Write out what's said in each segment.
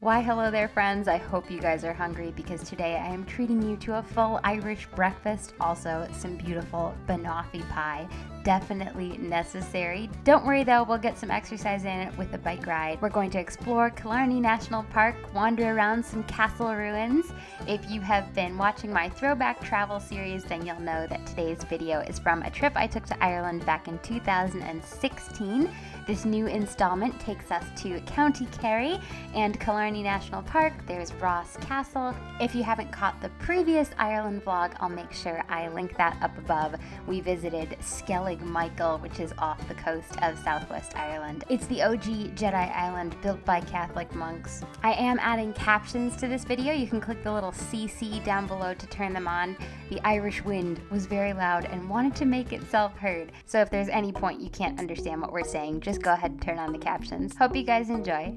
Why hello there friends, I hope you guys are hungry because today I am treating you to a full Irish breakfast, also some beautiful banoffee pie. Definitely necessary. Don't worry though, we'll get some exercise in it with a bike ride. We're going to explore Killarney National Park, wander around some castle ruins. If you have been watching my Throwback travel series, then you'll know that today's video is from a trip I took to Ireland back in 2016. This new installment takes us to County Kerry and Killarney National Park. There's Ross Castle. If you haven't caught the previous Ireland vlog, I'll make sure I link that up above. We visited Skellig Michael, which is off the coast of Southwest Ireland. It's the OG Jedi Island built by Catholic monks. I am adding captions to this video. You can click the little CC down below to turn them on. The Irish wind was very loud and wanted to make itself heard. So if there's any point you can't understand what we're saying, just go ahead and turn on the captions. Hope you guys enjoy.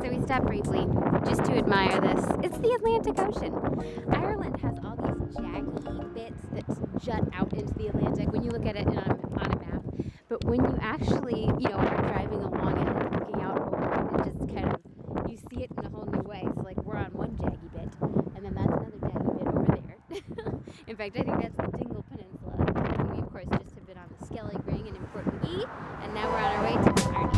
So we stopped briefly just to admire this. It's the Atlantic Ocean. Ireland has all these jaggy bits that jut out into the Atlantic when you look at it on a map. But when you actually, are driving along it and looking out over it, just kind of, you see it in a whole new way. So like we're on one jaggy bit, and then that's another jaggy bit over there. In fact, I think that's the Dingle Peninsula. And we, of course, just have been on the Skellig Ring and in Port McGee, and now we're on our way to Killarney.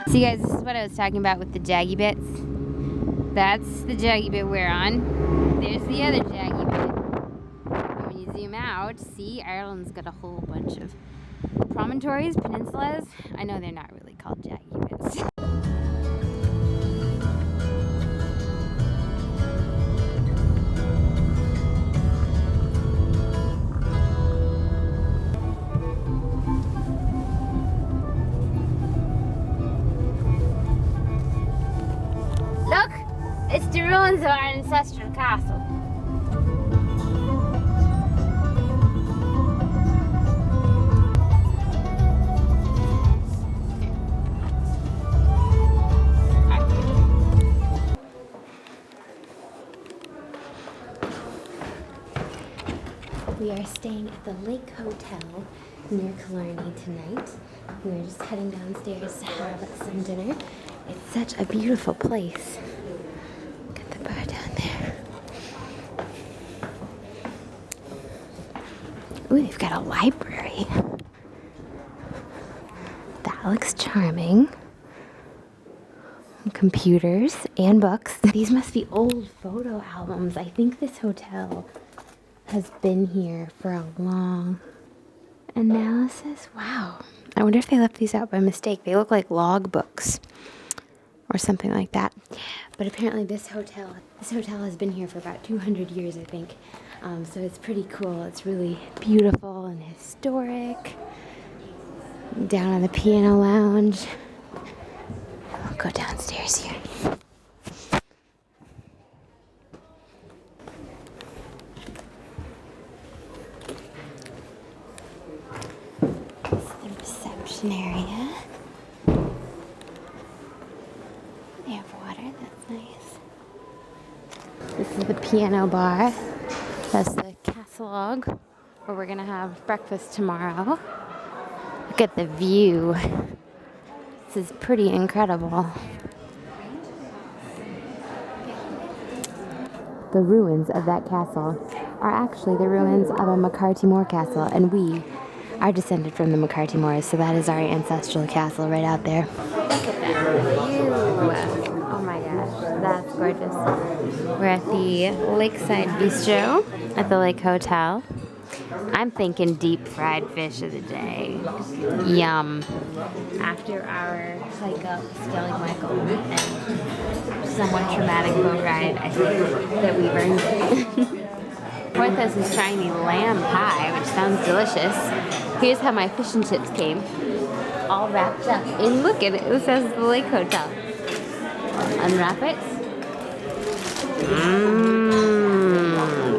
See guys, this is what I was talking about with the jaggy bits. That's the jaggy bit we're on. There's the other jaggy bit. And when you zoom out, see, Ireland's got a whole bunch of promontories, peninsulas. I know they're not really called jaggy bits. Look! It's the ruins of our ancestral castle. We are staying at the Lake Hotel near Killarney tonight. We're just heading downstairs to have some dinner. It's such a beautiful place. Look at the bar down there. Ooh, they've got a library. That looks charming. Computers and books. These must be old photo albums. I think this hotel has been here for a long analysis. Wow. I wonder if they left these out by mistake. They look like log books or something like that. But apparently this hotel has been here for about 200 years, I think. So it's pretty cool. It's really beautiful and historic. Down on the piano lounge. I'll go downstairs here. This is the reception area. They have water, that's nice. This is the piano bar. That's the Castle, where we're gonna have breakfast tomorrow. Look at the view. This is pretty incredible. The ruins of that castle are actually the ruins of a Moore castle, and we are descended from the Moores, so that is our ancestral castle right out there. Look at that view. Oh my gosh, that's gorgeous. We're at the Lakeside Bistro at the Lake Hotel. I'm thinking deep fried fish of the day. Yum. After our hike up Skelly Michael and somewhat traumatic boat ride, I think that we've earned it. Porthos is trying the lamb pie, which sounds delicious. Here's how my fish and chips came. All wrapped up. And look at it. It says the Lake Hotel. Unwrap it. Mmm.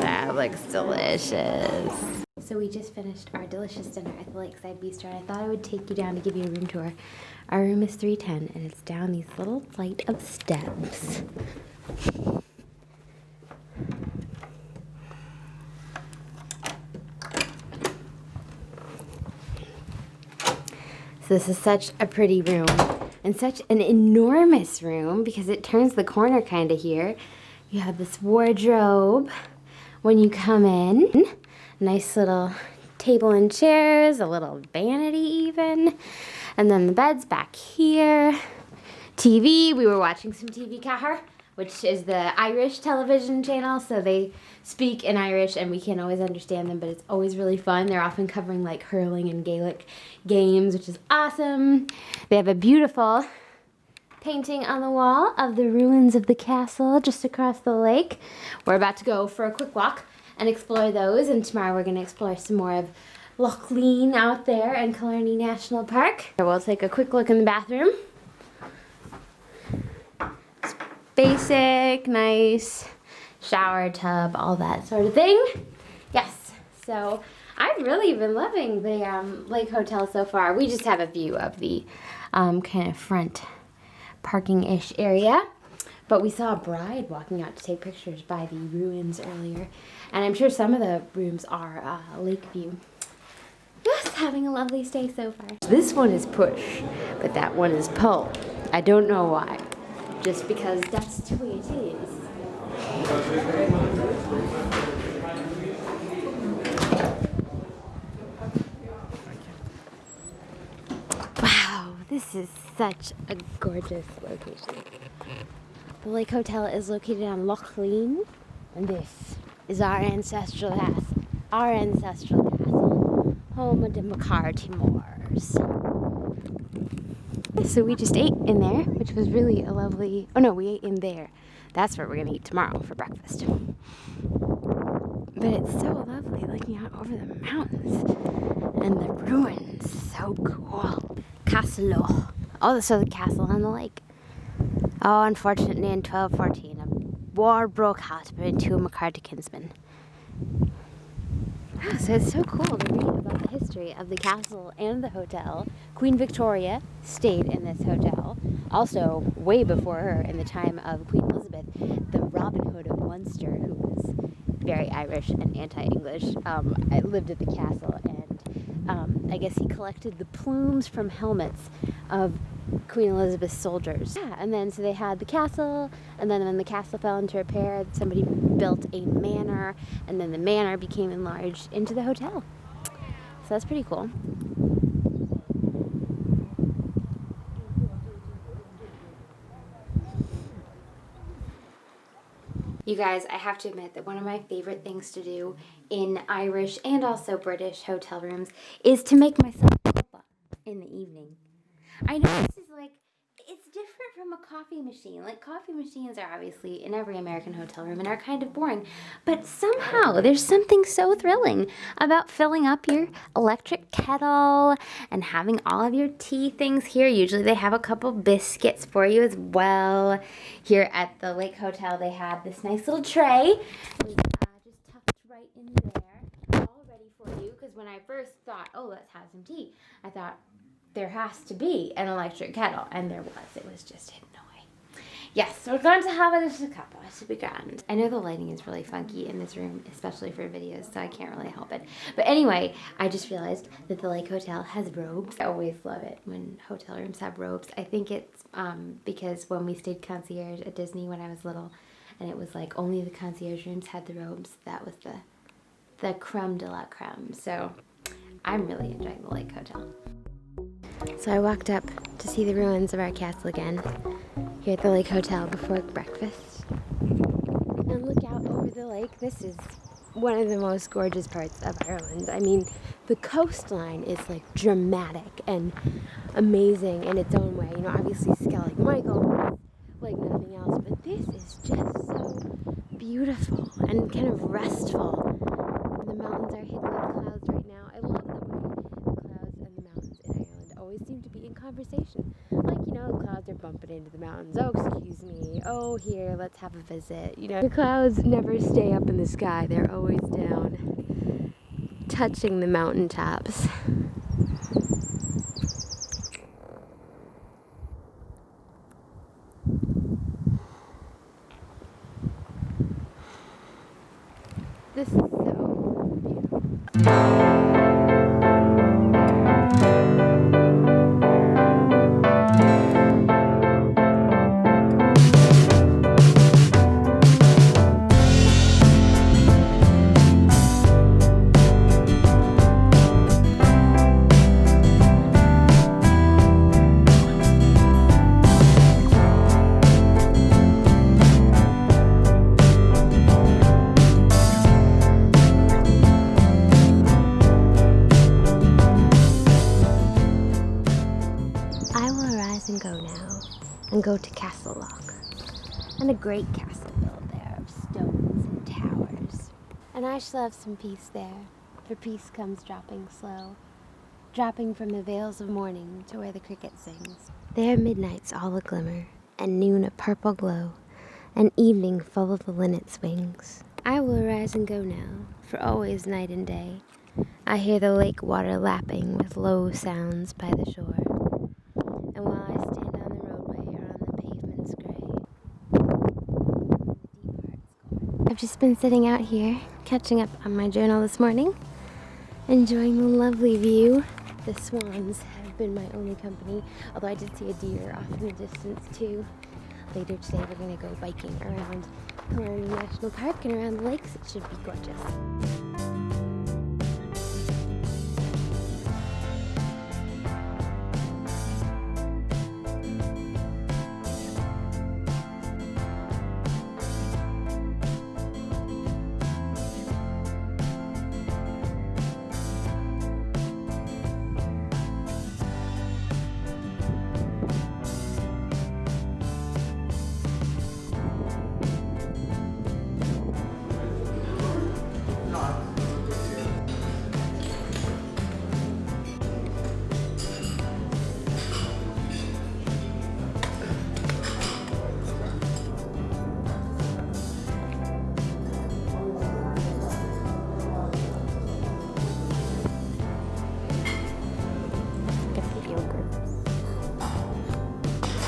That looks delicious. So we just finished our delicious dinner at the Lakeside Bistro, and I thought I would take you down to give you a room tour. Our room is 310, and it's down these little flight of steps. So this is such a pretty room, and such an enormous room because it turns the corner kind of here. You have this wardrobe when you come in. Nice little table and chairs, a little vanity even. And then the bed's back here. TV, we were watching some TV Cahir, which is the Irish television channel. So they speak in Irish and we can't always understand them, but it's always really fun. They're often covering like hurling and Gaelic games, which is awesome. They have a beautiful painting on the wall of the ruins of the castle just across the lake. We're about to go for a quick walk and explore those, and tomorrow we're going to explore some more of Loch Lean out there in Killarney National Park. We'll take a quick look in the bathroom. It's basic, nice shower tub, all that sort of thing. Yes, so I've really been loving the Lake Hotel so far. We just have a view of the kind of front parking-ish area. But we saw a bride walking out to take pictures by the ruins earlier. And I'm sure some of the rooms are lake view. Just having a lovely stay so far. This one is push, but that one is pull. I don't know why. Just because that's the way it is. Wow, this is such a gorgeous location. The Lake Hotel is located on Loch Lean, and this is our ancestral castle, home of the McCarthy Moors. So we just ate in there, which was really a lovely, oh no, we ate in there. That's where we're gonna eat tomorrow for breakfast. But it's so lovely looking out over the mountains and the ruins, so cool. Castle. Oh, so the castle on the lake. Oh, unfortunately in 1214, a war broke out between two McCarthy kinsmen. Oh, so it's so cool to read about the history of the castle and the hotel. Queen Victoria stayed in this hotel. Also, way before her, in the time of Queen Elizabeth, the Robin Hood of Munster, who was very Irish and anti-English, lived at the castle, and I guess he collected the plumes from helmets of Queen Elizabeth's soldiers. Yeah, and then so they had the castle, and then when the castle fell into repair, somebody built a manor, and then the manor became enlarged into the hotel. So that's pretty cool. You guys, I have to admit that one of my favorite things to do in Irish and also British hotel rooms is to make myself a cuppa in the evening. I know this is like, it's different from a coffee machine. Like, coffee machines are obviously in every American hotel room and are kind of boring. But somehow there's something so thrilling about filling up your electric kettle and having all of your tea things here. Usually they have a couple biscuits for you as well. Here at the Lake Hotel, they have this nice little tray. It was just tucked right in there, all ready for you. Because when I first thought, oh, let's have some tea, I thought, there has to be an electric kettle, and there was. It was just hidden away. Yes, so we're going to have it as a couple. It should be grand. I know the lighting is really funky in this room, especially for videos, so I can't really help it. But anyway, I just realized that the Lake Hotel has robes. I always love it when hotel rooms have robes. I think it's because when we stayed concierge at Disney when I was little, and it was like only the concierge rooms had the robes, that was the creme de la creme. So I'm really enjoying the Lake Hotel. So I walked up to see the ruins of our castle again, here at the Lake Hotel before breakfast. And look out over the lake. This is one of the most gorgeous parts of Ireland. I mean, the coastline is like dramatic and amazing in its own way. You know, obviously Skellig Michael, like nothing else, but this is just so beautiful and kind of restful. The mountains are hidden in clouds right now. I love the way the clouds and the mountains in Ireland always seem to be in conversation. Like, you know, the clouds are bumping into the mountains. Oh, excuse me. Oh, here, let's have a visit. You know, the clouds never stay up in the sky. They're always down, touching the mountaintops. This is so beautiful. And go now, and go to Castle Loch, and a great castle built there of stones and towers. And I shall have some peace there, for peace comes dropping slow, dropping from the vales of morning to where the cricket sings. There midnight's all a glimmer, and noon a purple glow, and evening full of the linnet's wings. I will arise and go now, for always night and day I hear the lake water lapping with low sounds by the shore. And while I stand on the roadway or on the pavements gray, deep heart's core. I've just been sitting out here, catching up on my journal this morning, enjoying the lovely view. The swans have been my only company, although I did see a deer off in the distance too. Later today we're going to go biking around Killarney National Park and around the lakes. It should be gorgeous.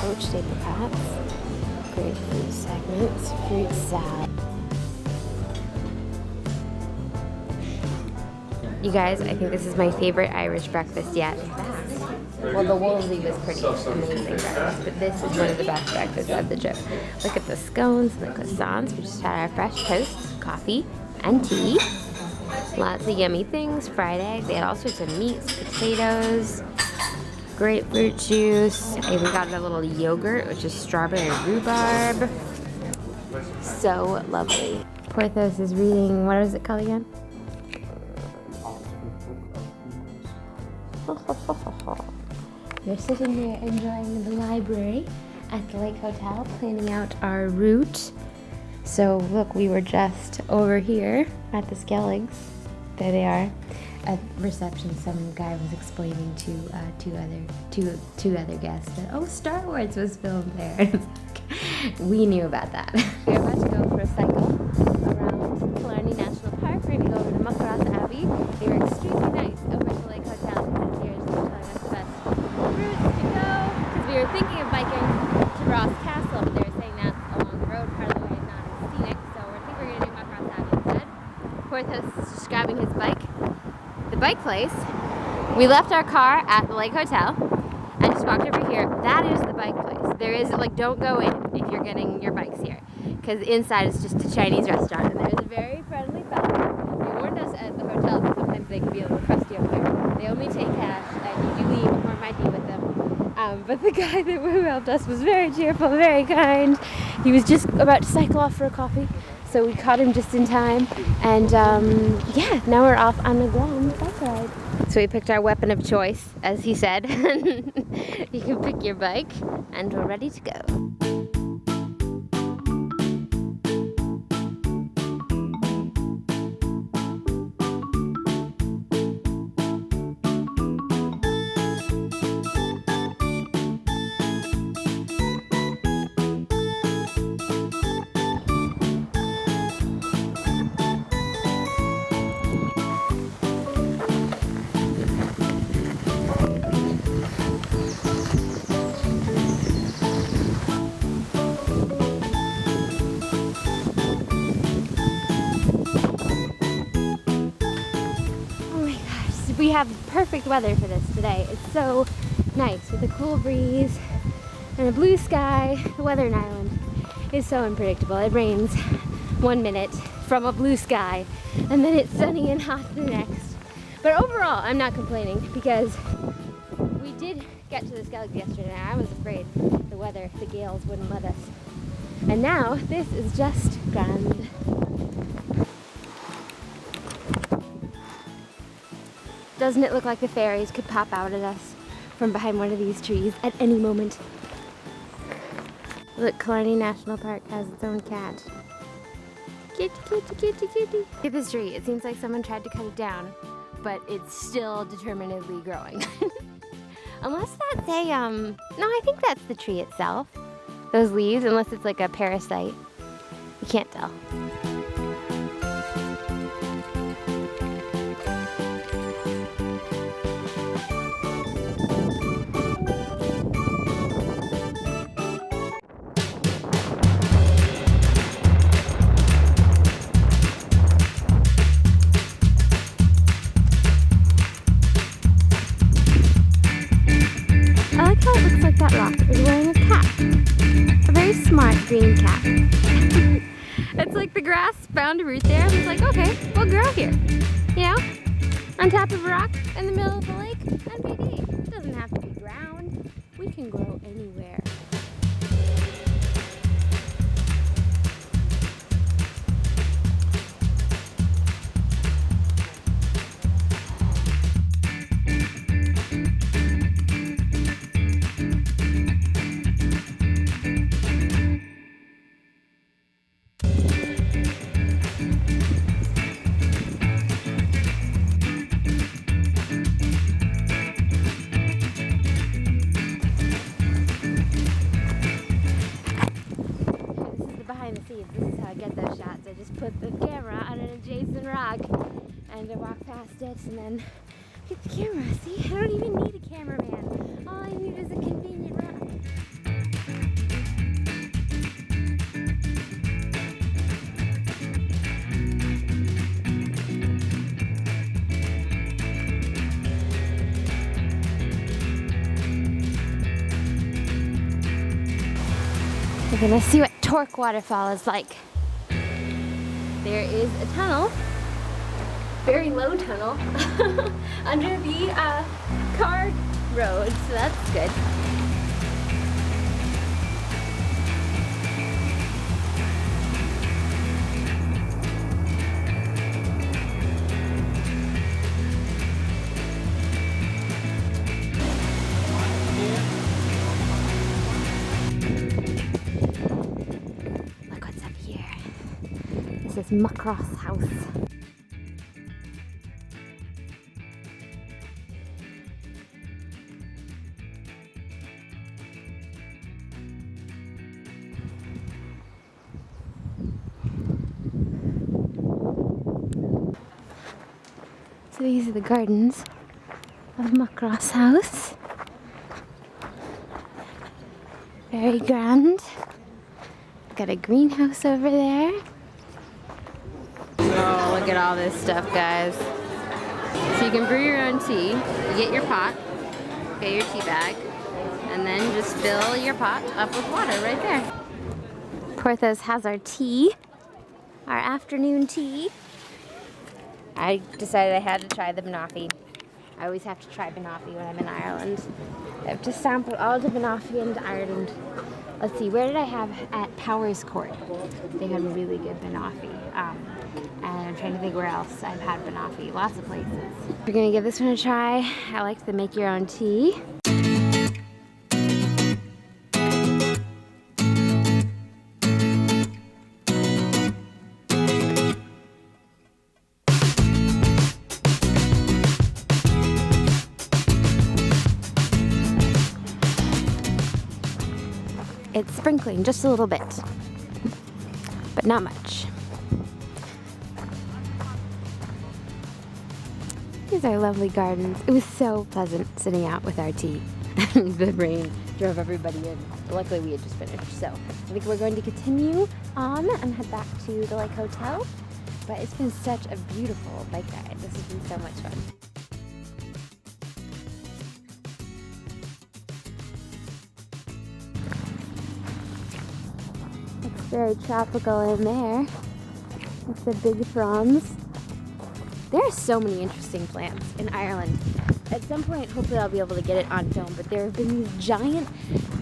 Poached apricots, grapefruit segments, fruit salad. You guys, I think this is my favorite Irish breakfast yet. Well, the Wolsey was pretty amazing breakfast, but this is one of the best breakfasts of the trip. Look at the scones and the croissants. We just had our fresh toast, coffee, and tea. Lots of yummy things, fried eggs. They had all sorts of meats, potatoes, grapefruit juice. I even got a little yogurt, which is strawberry rhubarb. So lovely. Porthos is reading, what is it called again? We're sitting here enjoying the library at the Lake Hotel, planning out our route. So look, we were just over here at the Skelligs. There they are. At reception, some guy was explaining to two other guests that, oh, Star Wars was filmed there. We knew about that. We're about to go for a cycle around Killarney National Park. We're going to go over to Muckross Abbey. They were extremely nice over to the Lake Hotel. The concierge was telling us the best routes to go, because we were thinking of biking to Ross Castle, but they were saying that's along the road, part of the way, not as scenic. So I think we're going to do Muckross Abbey instead. Porthos is just grabbing his bike. The bike place. We left our car at the Lake Hotel and just walked over here. That is the bike place. There is, like, don't go in if you're getting your bikes here, because inside is just a Chinese restaurant, and there's a very friendly fellow. They warned us at the hotel that sometimes they can be a little crusty over there. They only take cash, and you do leave or might be with them. But the guy that helped us was very cheerful, very kind. He was just about to cycle off for a coffee, so we caught him just in time. And yeah, now we're off on the grand bike ride. So we picked our weapon of choice, as he said. You can pick your bike, and we're ready to go. We have perfect weather for this today. It's so nice with a cool breeze and a blue sky. The weather in Ireland is so unpredictable. It rains 1 minute from a blue sky and then it's sunny and hot the next. But overall, I'm not complaining because we did get to the Skellig yesterday and I was afraid the weather, the gales wouldn't let us. And now this is just grand. Doesn't it look like the fairies could pop out at us from behind one of these trees at any moment? Look, Killarney National Park has its own cat. Kitty, kitty, kitty, kitty. Look at this tree. It seems like someone tried to cut it down, but it's still determinedly growing. Unless that's a, no, I think that's the tree itself. Those leaves, unless it's like a parasite. You can't tell. That rock is wearing a cap. A very smart green cap. It's like the grass found a root there and it's like, okay, we'll grow here. You know? On top of a rock in the middle of the lake. NBD. It doesn't have to be ground. We can grow anywhere. This is how I get those shots. I just put the camera on an adjacent rock and I walk past it and then get the camera. See, I don't even need a cameraman. All I need is a convenient rock. We're gonna see what Torque Waterfall is like. There is a tunnel, very low tunnel, under the car road, so that's good. This is Mack's house. So these are the gardens of Mack's house. Very grand. Got a greenhouse over there. Oh, look at all this stuff, guys. So you can brew your own tea. You get your pot, get your tea bag, and then just fill your pot up with water right there. Porthos has our tea, our afternoon tea. I decided I had to try the banoffee. I always have to try banoffee when I'm in Ireland. I have to sample all the banoffee in Ireland Let's see, where did I have at Powers Court? They had really good banoffee. And I'm trying to think where else I've had banoffee. Lots of places. We're gonna give this one a try. I like the make your own tea. It's sprinkling just a little bit, but not much. These are lovely gardens. It was so pleasant sitting out with our tea. The rain drove everybody in. Luckily we had just finished, so I think we're going to continue on and head back to the Lake Hotel. But it's been such a beautiful bike ride. This has been so much fun. Looks very tropical in there with the big fronds. There are so many interesting plants in Ireland. At some point, hopefully I'll be able to get it on film, but there have been these giant,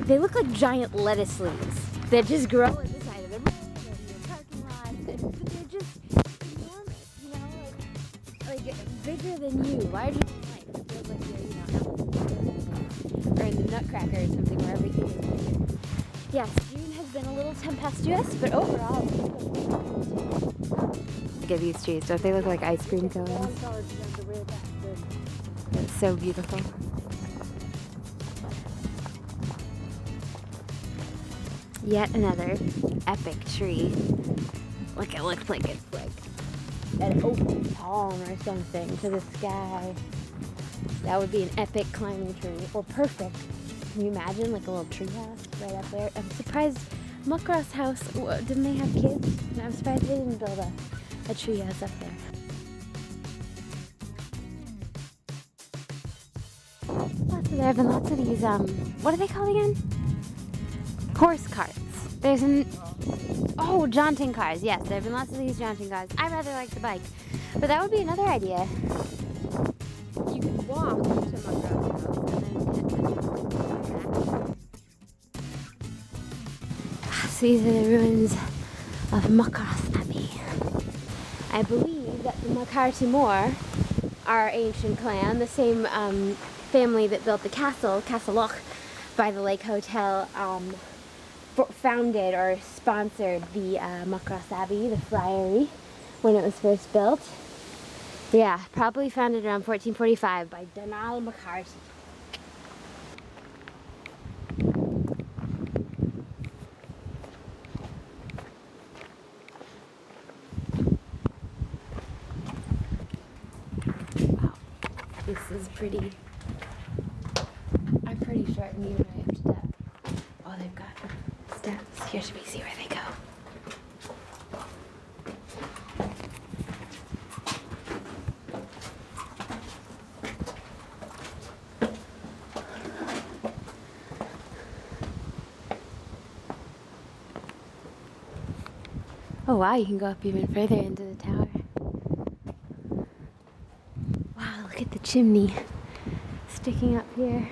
they look like giant lettuce leaves that just grow at the side of the road or in the parking lot. They're just enormous, you know, like bigger than you, larger than life. It feels like you're, you know, or in the Nutcracker or something where everything is bigger. Yes, June has been a little tempestuous, but overall, look at these trees. Don't they look like ice cream cones? It's so beautiful. Yet another epic tree. Like it looks like it's like an open palm or something to the sky. That would be an epic climbing tree. Or perfect. Can you imagine like a little tree house right up there? I'm surprised Muckross House, didn't they have kids? I'm surprised they didn't build a tree house up there. So there have been lots of these, what are they called again? Horse carts. There's jaunting cars. Yes, there have been lots of these jaunting cars. I rather like the bike, but that would be another idea. You could walk to Muckross House and then so these are the ruins of Muckross Abbey. I believe that the on.More, our ancient clan, the same family that built the castle, Castle Loch, by the Lake Hotel, founded or sponsored the Muckross Abbey, the friary, when it was first built. Yeah, probably founded around 1445 by Donald McCarthy. This is pretty. I'm pretty sure I need when I have step. Oh, they've got steps. Here, should we see where they go? Oh wow, you can go up even further into the tower. Look at the chimney sticking up here.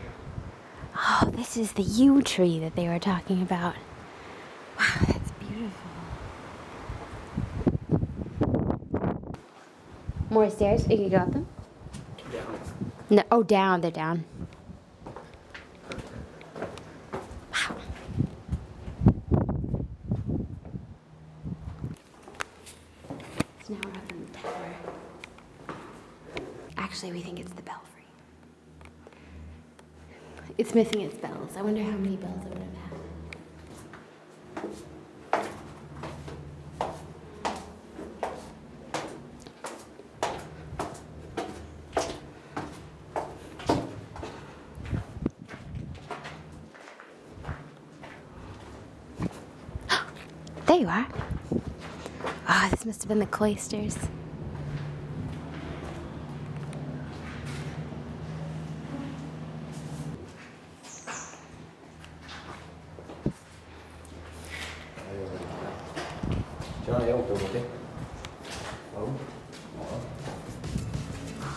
Oh, this is the yew tree that they were talking about. Wow, that's beautiful. More stairs? You can go up them? Down. No, oh, down. They're down. Wow. So now we're up in the tower. Actually, we think it's the belfry. It's missing its bells. I wonder how many bells it would have had. There you are. Ah, this must have been the cloisters. 전화해 올 거거든.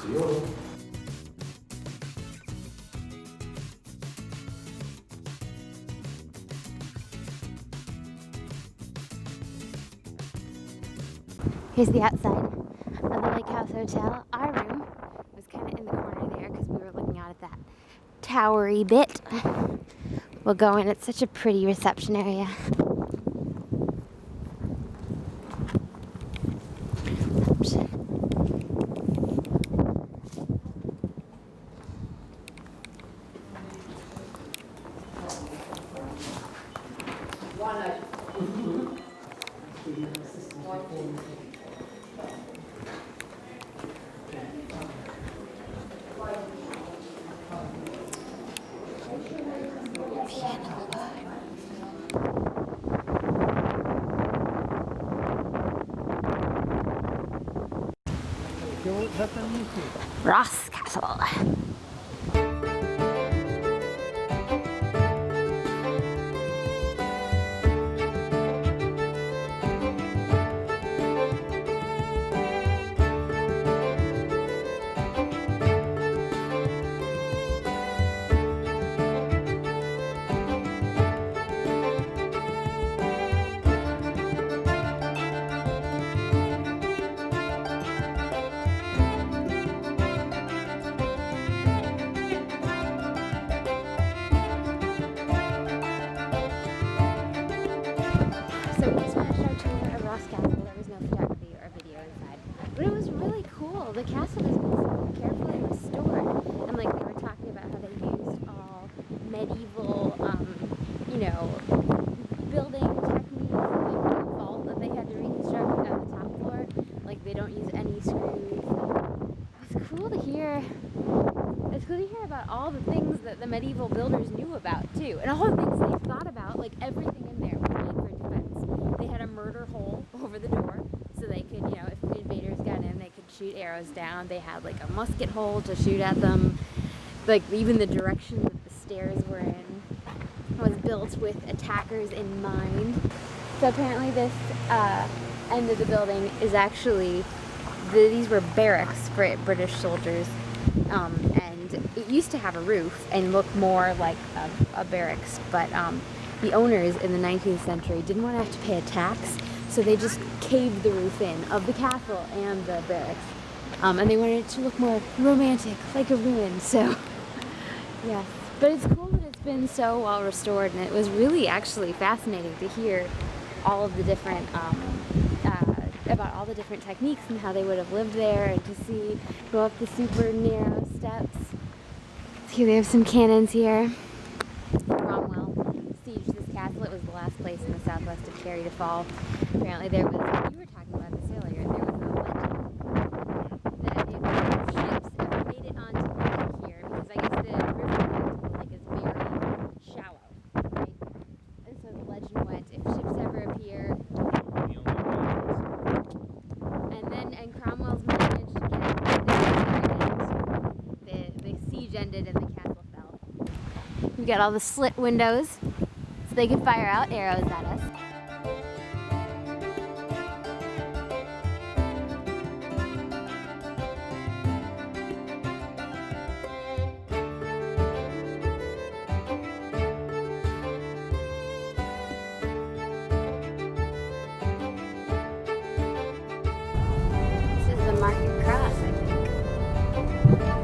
See you. Here's the outside of the Lake House Hotel. Our room was kind of in the corner there because we were looking out at that towery bit. We'll go in. It's such a pretty reception area. Ross Castle. So we just finished our tour of Ross Castle. There was no photography or video inside, but it was really cool. The castle has been so carefully restored, and like they were talking about how they used all medieval, building techniques, like the vault that they had to reconstruct on the top floor. Like they don't use any screws. It's cool to hear. It's cool to hear about all the things that the medieval builders knew about too, and all the things they thought about. Like everything in there was made for defense. They had a murder hole over the door, so they could, if invaders got in, they could shoot arrows down. They had like a musket hole to shoot at them. Like even the direction that the stairs were in was built with attackers in mind. So apparently this end of the building is actually, these were barracks for British soldiers. And it used to have a roof and look more like a barracks, but the owners in the 19th century didn't want to have to pay a tax, so they just caved the roof in of the castle and the barracks. And they wanted it to look more romantic, like a ruin, so yeah. But it's cool that it's been so well restored, and it was really actually fascinating to hear all of the different about all the different techniques and how they would have lived there, and to go up the super narrow steps. See, they have some cannons here. Cromwell sieged this castle. It was the last place in the southwest of Kerry to fall. Apparently there was, you were talking about this earlier, there was a legend that if ships ever made it onto the lake here, because I guess the river to the lake is very shallow, right? And so the legend went, if ships ever appear, and Cromwell's managed to get the siege ended and the castle fell. We've got all the slit windows so they can fire out arrows at us. Market Cross, I think. Wow,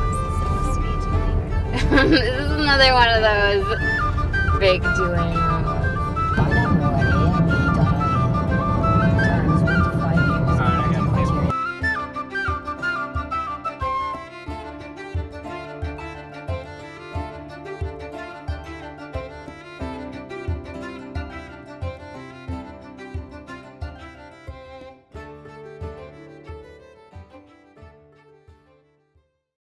is this supposed to be a two-lane road? This is another one of those big two-lane